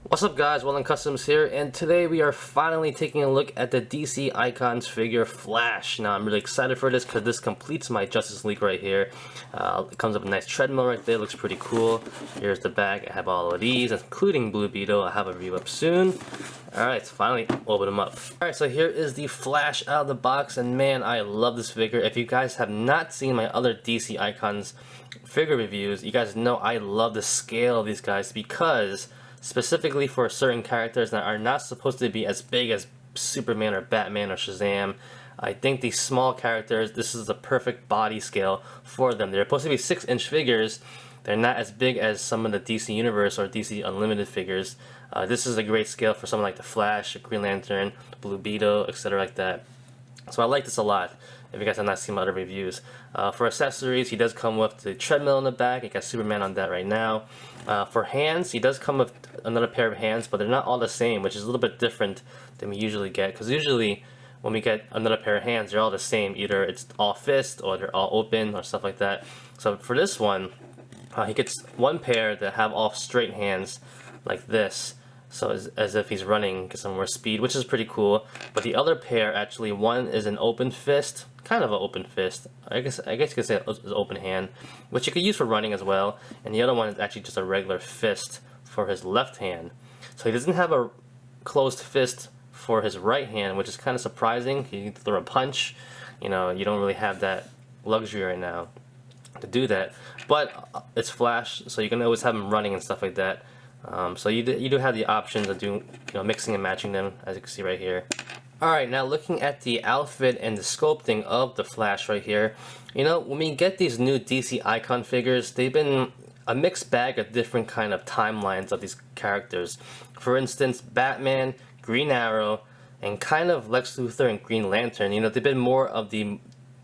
What's up guys, Well Customs here, and today we are finally taking a look at the DC Icons figure Flash. Now I'm really excited for this because this completes my Justice League right here. It comes with a nice treadmill right there, looks pretty cool. Here's the back, I have all of these, including Blue Beetle. I'll have a review up soon. Alright, so finally open them up. Alright, so here is the Flash out of the box, and man, I love this figure. If you guys have not seen my other DC Icons figure reviews, you guys know I love the scale of these guys because specifically for certain characters that are not supposed to be as big as Superman or Batman or Shazam. I think these small characters, this is the perfect body scale for them. They're supposed to be 6-inch figures. They're not as big as some of the DC Universe or DC Unlimited figures. This is a great scale for someone like the Flash, Green Lantern, Blue Beetle, etc. like that. So I like this a lot. If you guys have not seen my other reviews. For accessories, he does come with the treadmill in the back. You got Superman on that right now. For hands, he does come with another pair of hands, but they're not all the same, which is a little bit different than we usually get. Because usually, when we get another pair of hands, they're all the same. Either it's all fist, or they're all open, or stuff like that. So for this one, he gets one pair that have all straight hands, like this. So as if he's running, get some more speed, which is pretty cool. But the other pair, actually, one is an open fist, kind of an open fist. I guess you could say it's an open hand, which you could use for running as well. And the other one is actually just a regular fist for his left hand. So he doesn't have a closed fist for his right hand, which is kind of surprising. He can throw a punch. You know, you don't really have that luxury right now to do that. But it's Flash, so you can always have him running and stuff like that. So you do have the options of doing, mixing and matching them, as you can see right here. Alright, now looking at the outfit and the sculpting of the Flash right here, when we get these new DC Icon figures, they've been a mixed bag of different kind of timelines of these characters. For instance, Batman, Green Arrow, and kind of Lex Luthor and Green Lantern, they've been more of the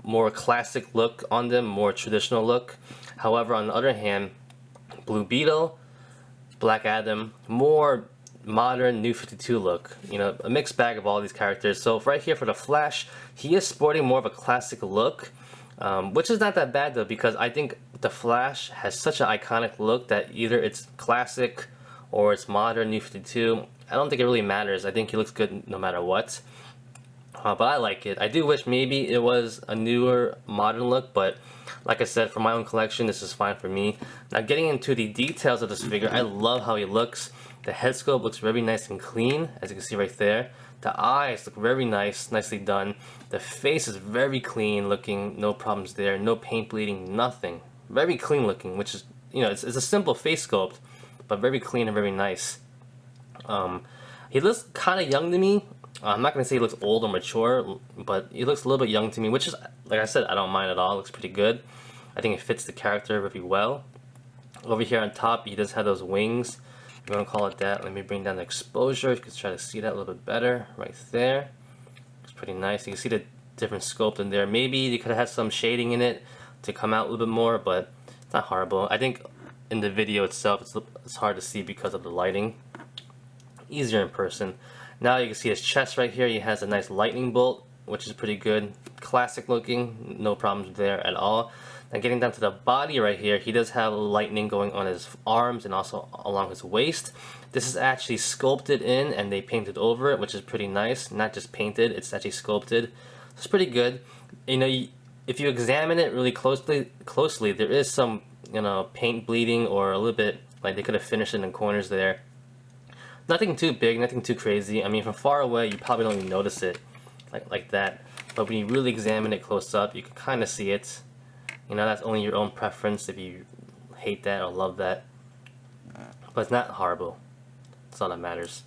more classic look on them, more traditional look. However, on the other hand, Blue Beetle, Black Adam, more modern New 52 look. A mixed bag of all these characters. So right here for the Flash, he is sporting more of a classic look, which is not that bad though, because I think the Flash has such an iconic look that either it's classic or it's modern New 52. I don't think it really matters. I think he looks good no matter what. But I like it. I do wish maybe it was a newer modern look, but like I said, for my own collection, this is fine for me. Now getting into the details of this figure, I love how he looks. The head sculpt looks very nice and clean, as you can see right there. The eyes look very nice, nicely done. The face is very clean looking, no problems there, no paint bleeding, nothing. Very clean looking, which is, it's a simple face sculpt, but very clean and very nice. He looks kind of young to me. I'm not going to say he looks old or mature, but he looks a little bit young to me, which is, like I said, I don't mind at all. It looks pretty good. I think it fits the character very well. Over here on top, he does have those wings. If you want to call it that, let me bring down the exposure. You can try to see that a little bit better right there. It's pretty nice. You can see the different sculpt in there. Maybe they could have had some shading in it to come out a little bit more, but it's not horrible. I think in the video itself, it's hard to see because of the lighting. Easier in person. Now you can see his chest right here. He has a nice lightning bolt, which is pretty good. Classic looking, no problems there at all. Now getting down to the body right here, he does have lightning going on his arms and also along his waist. This is actually sculpted in and they painted over it, which is pretty nice. Not just painted, it's actually sculpted. It's pretty good. If you examine it really closely, there is some, paint bleeding or a little bit, like they could have finished it in the corners there. Nothing too big, nothing too crazy. I mean, from far away, you probably don't even notice it like that. But when you really examine it close up, you can kind of see it. That's only your own preference if you hate that or love that. But it's not horrible. That's all that matters.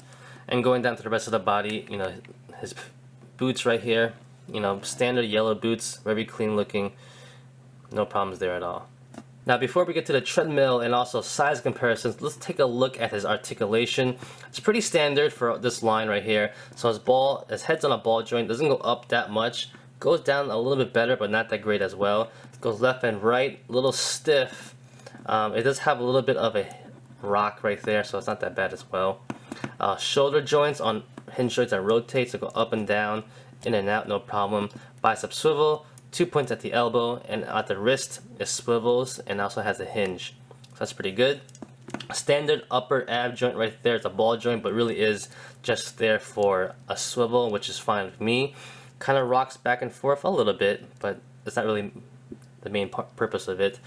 And going down to the rest of the body, his boots right here. Standard yellow boots, very clean looking. No problems there at all. Now before we get to the treadmill and also size comparisons, let's take a look at his articulation. It's pretty standard for this line right here. So his head's on a ball joint, doesn't go up that much. Goes down a little bit better, but not that great as well. Goes left and right, a little stiff. It does have a little bit of a rock right there, so it's not that bad as well. Shoulder joints on hinge joints that rotate, so go up and down, in and out, no problem. Bicep swivel. 2 points at the elbow, and at the wrist it swivels and also has a hinge. So that's pretty good. Standard upper ab joint right there. It's a ball joint, but really is just there for a swivel, which is fine with me. Kind of rocks back and forth a little bit, but it's not really the main purpose of it.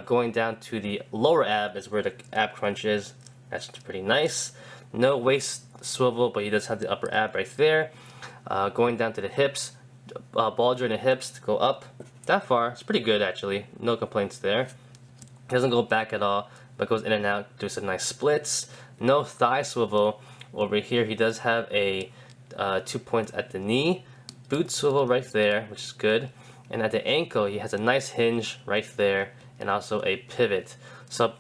Going down to the lower ab is where the ab crunch is. That's pretty nice. No waist swivel, but he does have the upper ab right there. Going down to the hips, ball joint and hips to go up that far. It's pretty good actually. No complaints there. Doesn't go back at all, but goes in and out. Do some nice splits. No thigh swivel over here. He does have a 2 points at the knee. Boot swivel right there, which is good. And at the ankle, he has a nice hinge right there, and also a pivot. So,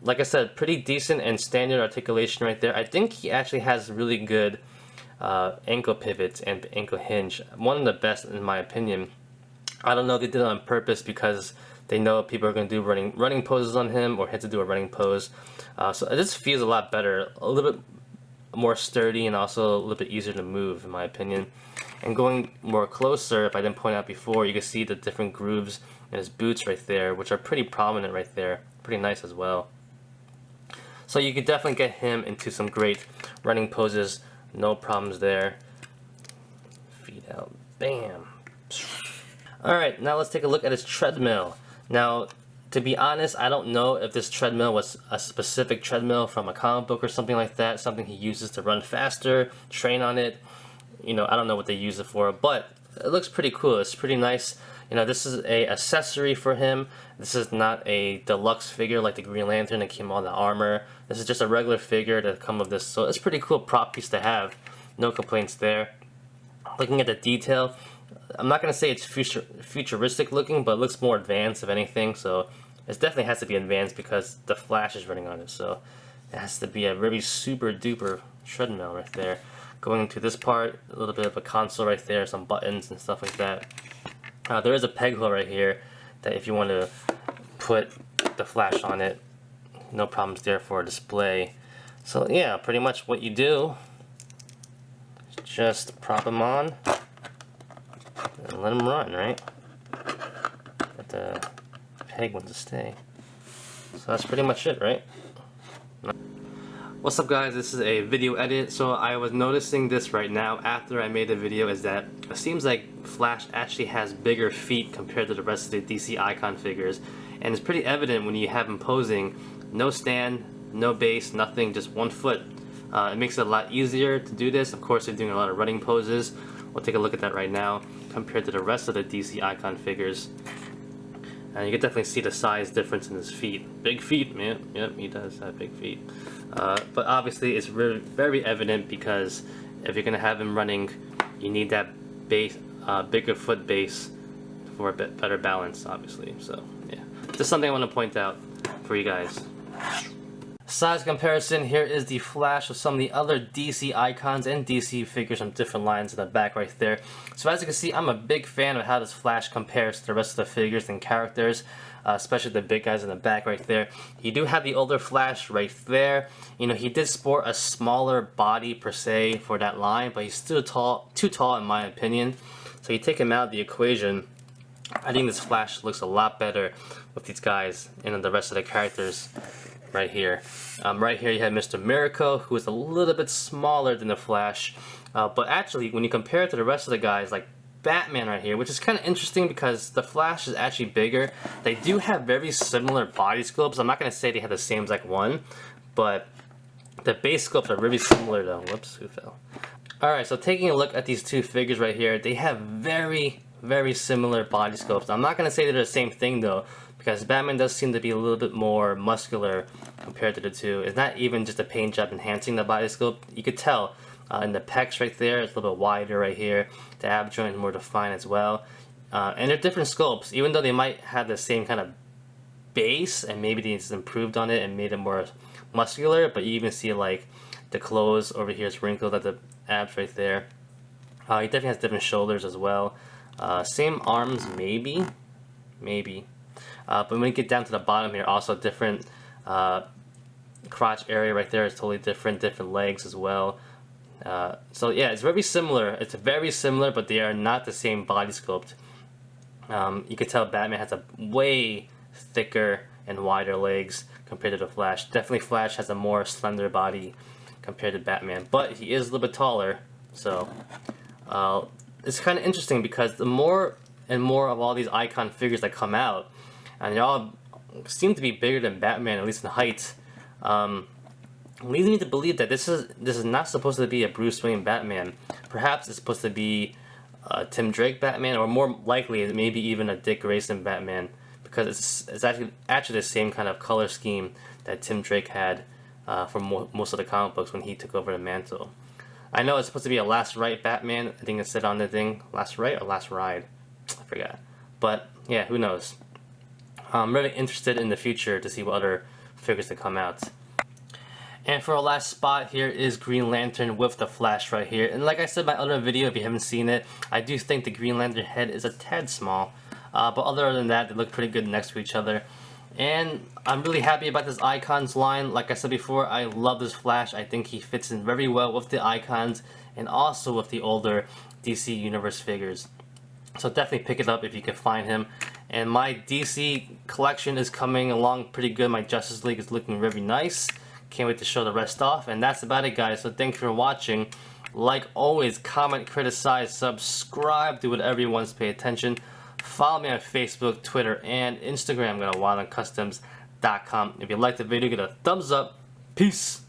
like I said, pretty decent and standard articulation right there. I think he actually has really good ankle pivots and ankle hinge. One of the best in my opinion. I don't know if they did it on purpose because they know people are going to do running poses on him or had to do a running pose. So it just feels a lot better, a little bit more sturdy, and also a little bit easier to move in my opinion. And going more closer, if I didn't point out before, you can see the different grooves in his boots right there, which are pretty prominent right there. Pretty nice as well. So you could definitely get him into some great running poses. No problems there. Feet out. Bam. Alright, now let's take a look at his treadmill. Now, to be honest, I don't know if this treadmill was a specific treadmill from a comic book or something like that, something he uses to run faster, train on it. You know, I don't know what they use it for, but it looks pretty cool. It's pretty nice. You know, this is a accessory for him. This is not a deluxe figure like the Green Lantern that came on the armor. This is just a regular figure to come with this, so it's a pretty cool prop piece to have. No complaints there. Looking at the detail, I'm not going to say it's futuristic looking, but it looks more advanced if anything, so it definitely has to be advanced because the Flash is running on it, so it has to be a really super duper treadmill right there. Going to this part, a little bit of a console right there, some buttons and stuff like that. There is a peg hole right here that if you want to put the Flash on it, no problems there for a display. So yeah, pretty much what you do, just prop him on and let him run, right? But the peg wants to stay. So that's pretty much it, right? What's up guys, this is a video edit. So I was noticing this right now after I made the video, is that it seems like Flash actually has bigger feet compared to the rest of the DC Icon figures, and it's pretty evident when you have him posing. No stand, no base, nothing, just 1 foot. It makes it a lot easier to do this. Of course, they're doing a lot of running poses. We'll take a look at that right now compared to the rest of the DC Icon figures. And you can definitely see the size difference in his feet. Big feet, man. Yep, he does have big feet. But obviously it's really very evident because if you're going to have him running, you need that base, bigger foot base for a bit better balance, obviously. So, yeah. Just something I want to point out for you guys. Size comparison, here is the Flash of some of the other DC icons and DC figures from different lines in the back right there. So as you can see, I'm a big fan of how this Flash compares to the rest of the figures and characters, especially the big guys in the back right there. You do have the older Flash right there. You know, he did sport a smaller body per se for that line, but he's still too tall in my opinion. So you take him out of the equation, I think this Flash looks a lot better with these guys and the rest of the characters. Right here. Right here you have Mr. Miracle, who is a little bit smaller than the Flash. But actually, when you compare it to the rest of the guys, like Batman right here, which is kind of interesting because the Flash is actually bigger. They do have very similar body sculpts. I'm not going to say they have the same exact one, but the base sculpts are really similar though. Whoops, who fell? Alright, so taking a look at these two figures right here, they have very similar body sculpts. I'm not going to say they're the same thing though, because Batman does seem to be a little bit more muscular compared to the two. It's not even just a paint job enhancing the body sculpt. You could tell in the pecs right there, it's a little bit wider right here. The ab joint is more defined as well. And they're different sculpts, even though they might have the same kind of base, and maybe they just improved on it and made it more muscular, but you even see like the clothes over here is wrinkled at the abs right there. He definitely has different shoulders as well. Same arms, maybe. But when we get down to the bottom here, also different crotch area right there is totally different legs as well. So yeah, it's very similar. It's very similar, but they are not the same body sculpt. You can tell Batman has a way thicker and wider legs compared to the Flash. Definitely Flash has a more slender body compared to Batman, but he is a little bit taller, so it's kind of interesting because the more and more of all these icon figures that come out, and they all seem to be bigger than Batman, at least in height, leads me to believe that this is not supposed to be a Bruce Wayne Batman. Perhaps it's supposed to be a Tim Drake Batman, or more likely maybe even a Dick Grayson Batman, because it's actually the same kind of color scheme that Tim Drake had for most of the comic books when he took over the mantle. I know it's supposed to be a Last Ride Batman. I think it said on the thing, Last Ride or Last Ride, I forgot. But yeah, who knows? I'm really interested in the future to see what other figures that come out. And for our last spot here is Green Lantern with the Flash right here. And like I said in my other video, if you haven't seen it, I do think the Green Lantern head is a tad small. But other than that, they look pretty good next to each other. And I'm really happy about this Icons line. Like I said before, I love this Flash. I think he fits in very well with the Icons and also with the older DC Universe figures. So definitely pick it up if you can find him. And my DC collection is coming along pretty good. My Justice League is looking very nice. Can't wait to show the rest off. And that's about it, guys. So thank you for watching. Like always, comment, criticize, subscribe, do whatever you want to pay attention. Follow me on Facebook, Twitter, and Instagram. Go to wildandcustoms.com. If you liked the video, give it a thumbs up. Peace.